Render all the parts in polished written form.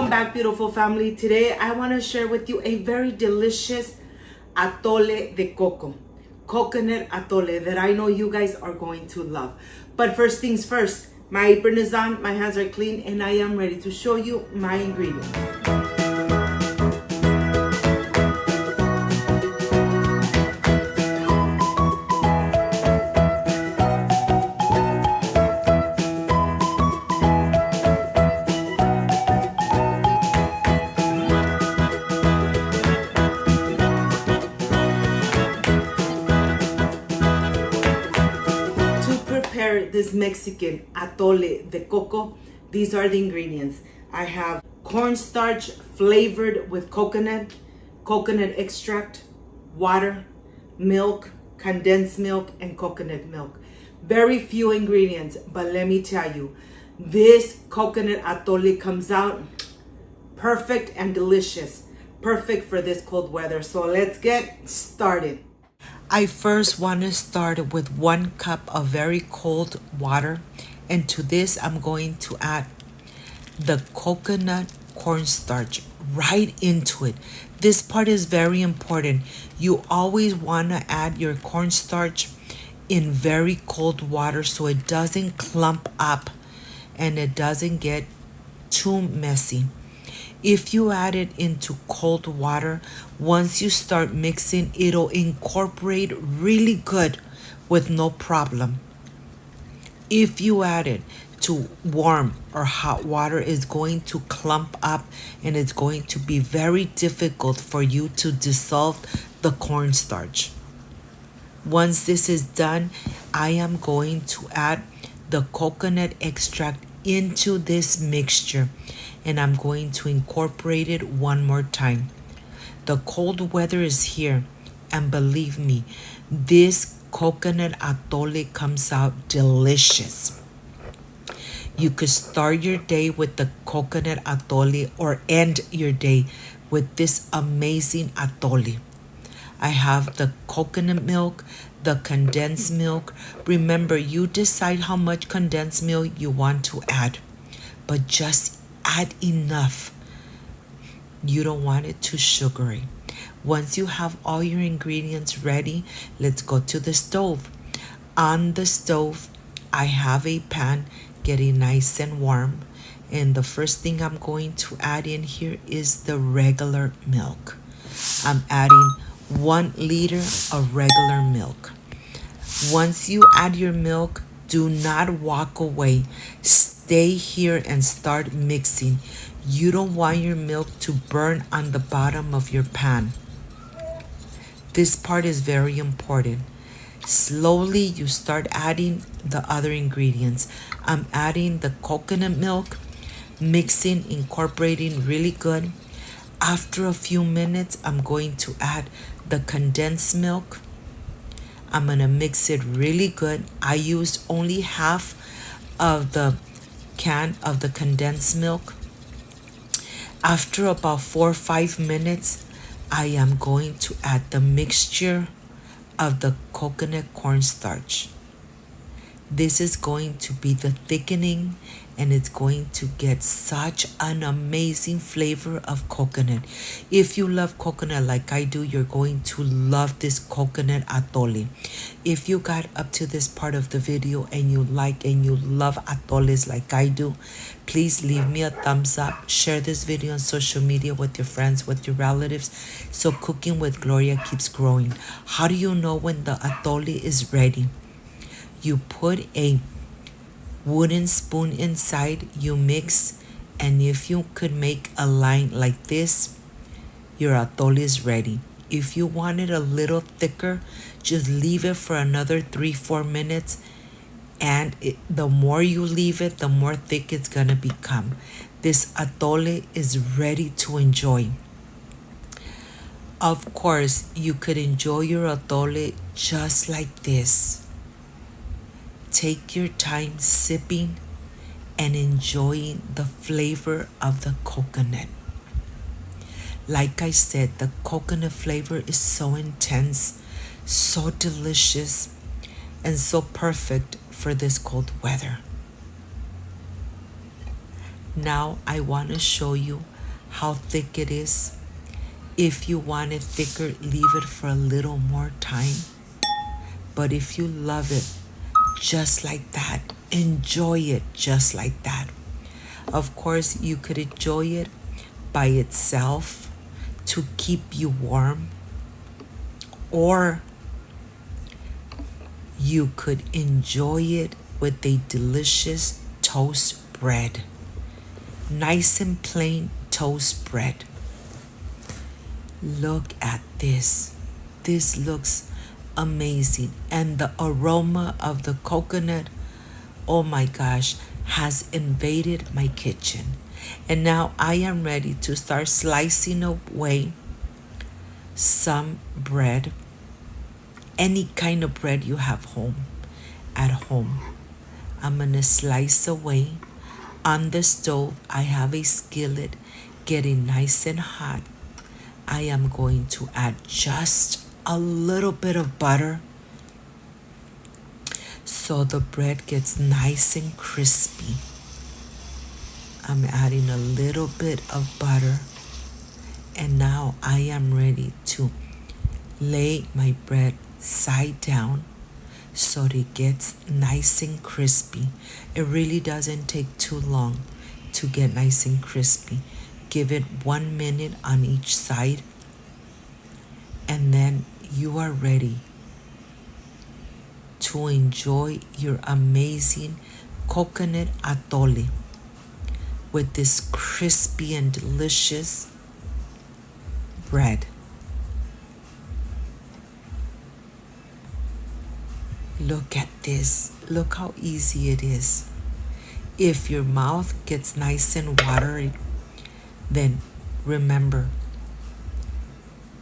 Welcome back, beautiful family. Today I want to share with you a very delicious atole de coco, coconut atole that I know you guys are going to love. But first things first, my apron is on, my hands are clean, and I am ready to show you my ingredients. This Mexican atole de coco, these are the ingredients. I have cornstarch flavored with coconut extract, water, milk, condensed milk, and coconut milk. Very few ingredients, but let me tell you, this coconut atole comes out perfect and delicious. Perfect for this cold weather. So let's get started. I first want to start with 1 cup of very cold water, and to this I'm going to add the coconut cornstarch right into it. This part is very important. You always want to add your cornstarch in very cold water so it doesn't clump up and it doesn't get too messy. If you add it into cold water, once you start mixing, it'll incorporate really good with no problem. If you add it to warm or hot water, it's going to clump up and it's going to be very difficult for you to dissolve the cornstarch. Once this is done, I am going to add the coconut extract into this mixture, and I'm going to incorporate it one more time. The cold weather is here, and believe me, this coconut atole comes out delicious. You could start your day with the coconut atole or end your day with this amazing atole. I have the coconut milk, the condensed milk. Remember, you decide how much condensed milk you want to add, but just add enough. You don't want it too sugary. Once you have all your ingredients ready, let's go to the stove. On the stove, I have a pan getting nice and warm, and the first thing I'm going to add in here is the regular milk. I'm adding 1 liter of regular milk. Once you add your milk, do not walk away. Stay here and start mixing. You don't want your milk to burn on the bottom of your pan. This part is very important. Slowly you start adding the other ingredients. I'm adding the coconut milk, mixing, incorporating really good. After a few minutes, I'm going to add the condensed milk. I'm going to mix it really good. I used only half of the can of the condensed milk. After about 4 or 5 minutes, I am going to add the mixture of the coconut cornstarch. This is going to be the thickening, and it's going to get such an amazing flavor of coconut. If you love coconut like I do, you're going to love this coconut atole. If you got up to this part of the video and you like and you love atoles like I do, please leave me a thumbs up. Share this video on social media with your friends, with your relatives, so Cooking with Gloria keeps growing. How do you know when the atole is ready? You put a wooden spoon inside, you mix, and if you could make a line like this, your atole is ready. If you want it a little thicker, just leave it for another 3-4 minutes, and the more you leave it, the more thick it's gonna become. This atole is ready to enjoy. Of course, you could enjoy your atole just like this. Take your time sipping and enjoying the flavor of the coconut. Like I said, the coconut flavor is so intense, so delicious, and so perfect for this cold weather. Now I want to show you how thick it is. If you want it thicker, leave it for a little more time. But if you love it just like that, enjoy it just like that. Of course, you could enjoy it by itself to keep you warm, or you could enjoy it with a delicious toast bread. Nice and plain toast bread. Look at this. This looks amazing. And the aroma of the coconut, oh my gosh, has invaded my kitchen. And now I am ready to start slicing away some bread, any kind of bread you have at home. I'm gonna slice away. On the stove, I have a skillet getting nice and hot. I am going to add just a little bit of butter so the bread gets nice and crispy. I'm adding a little bit of butter, and now I am ready to lay my bread side down so it gets nice and crispy. It really doesn't take too long to get nice and crispy. Give it 1 minute on each side, and then you are ready to enjoy your amazing coconut atole with this crispy and delicious bread. Look at this. Look how easy it is. If your mouth gets nice and watery, then remember,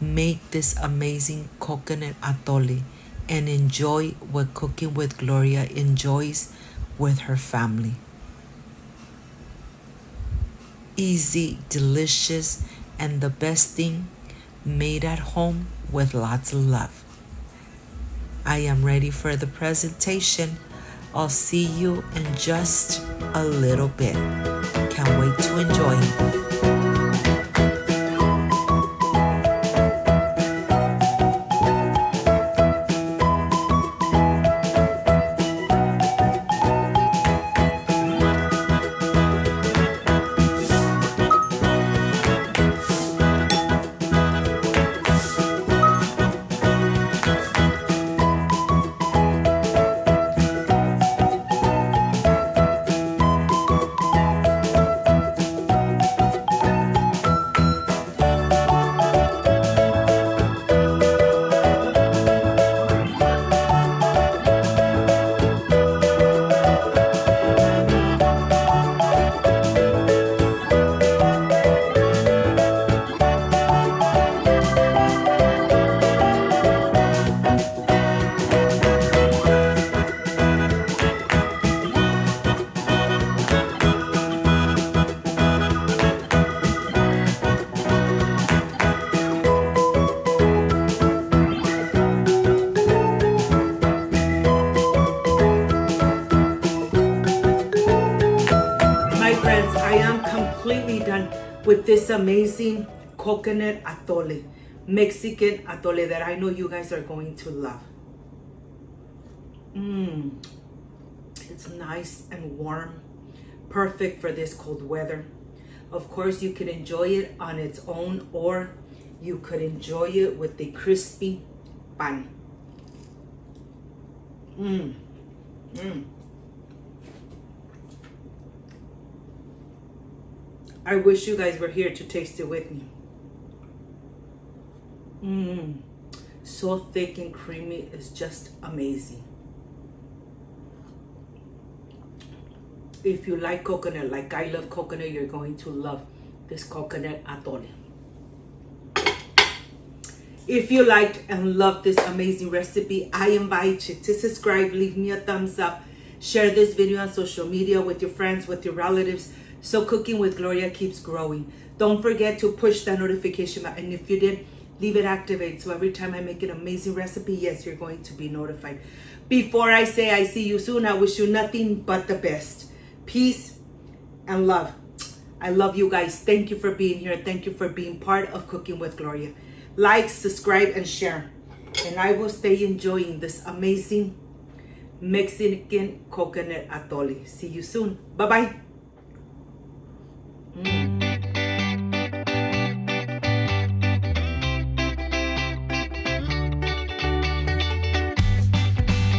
make this amazing coconut atole and enjoy what Cooking with Gloria enjoys with her family. Easy, delicious, and the best thing, made at home with lots of love. I am ready for the presentation. I'll see you in just a little bit. Can't wait to enjoy. Completely done with this amazing coconut atole, Mexican atole that I know you guys are going to love. It's nice and warm, perfect for this cold weather. Of course, you could enjoy it on its own, or you could enjoy it with the crispy pan. I wish you guys were here to taste it with me. So thick and creamy, it's just amazing. If you like coconut, like I love coconut, you're going to love this coconut atole. If you liked and loved this amazing recipe, I invite you to subscribe, leave me a thumbs up, share this video on social media with your friends, with your relatives, so Cooking with Gloria keeps growing. Don't forget to push that notification button. And if you did, leave it activated. So every time I make an amazing recipe, yes, you're going to be notified. Before I say I see you soon, I wish you nothing but the best. Peace and love. I love you guys. Thank you for being here. Thank you for being part of Cooking with Gloria. Like, subscribe, and share. And I will stay enjoying this amazing Mexican Coconut Atole. See you soon. Bye-bye.